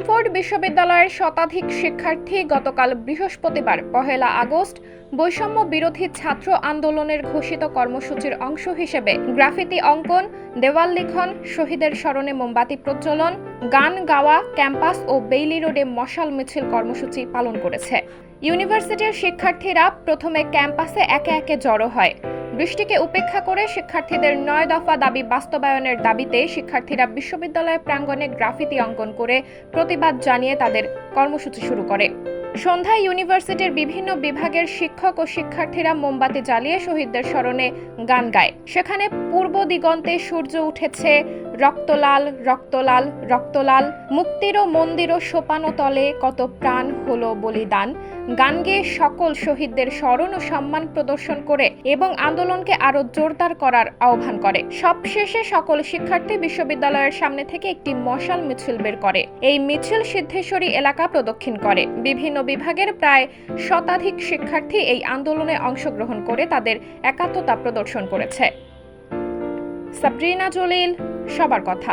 Stamford বিশ্ববিদ্যালয়ের শতাধিক শিক্ষার্থী গতকাল বৃহস্পতিবার ১ আগস্ট বৈষম্য বিরোধী ছাত্র আন্দোলনের ঘোষিত কর্মসূচির অংশ হিসেবে গ্রাফিতি অঙ্কন, দেওয়াল লিখন, শহীদের স্মরণে মোমবাতি প্রজ্বলন, গান গাওয়া, ক্যাম্পাস ও বেইলি রোডে মশাল মিছিল কর্মসূচি পালন করেছে। ইউনিভার্সিটির শিক্ষার্থীরা প্রথমে ক্যাম্পাসে একে একে জড়ো হয়। বৃষ্টিকে উপেক্ষা করে শিক্ষার্থীদের ৯ দফা দাবি বাস্তবায়নের দাবিতে শিক্ষার্থীরা বিশ্ববিদ্যালয় প্রাঙ্গণে গ্রাফিতি অঙ্কন করে প্রতিবাদ জানিয়ে তাদের কর্মসূচি শুরু করে। সন্ধ্যায় ইউনিভার্সিটির বিভিন্ন বিভাগের শিক্ষক ও শিক্ষার্থীরা মোমবাতি জ্বালিয়ে শহীদদের স্মরণে গান গায়। সেখানে পূর্ব দিগন্তে সূর্য উঠেছে, রক্তলাল রক্তলাল রক্তলাল, মুক্তিরও মন্দিরও সোপানো তলে কত প্রাণ হলো বলিদান, গান গেয়ে সকল শহীদদের স্মরণ ও সম্মান প্রদর্শন করে এবং আন্দোলনকে আরো জোরদার করার আহ্বান করে। সবশেষে সকল শিক্ষার্থী বিশ্ববিদ্যালয়ের সামনে থেকে একটি মশাল মিছিল বের করে। এই মিছিল সিদ্ধেশ্বরী এলাকা প্রদক্ষিণ করে। বিভিন্ন বিভাগের প্রায় শতাধিক শিক্ষার্থী এই আন্দোলনে অংশগ্রহণ করে তাদের একাত্মতা প্রদর্শন করেছে। সাবরিনা জলিল, সবার কথা।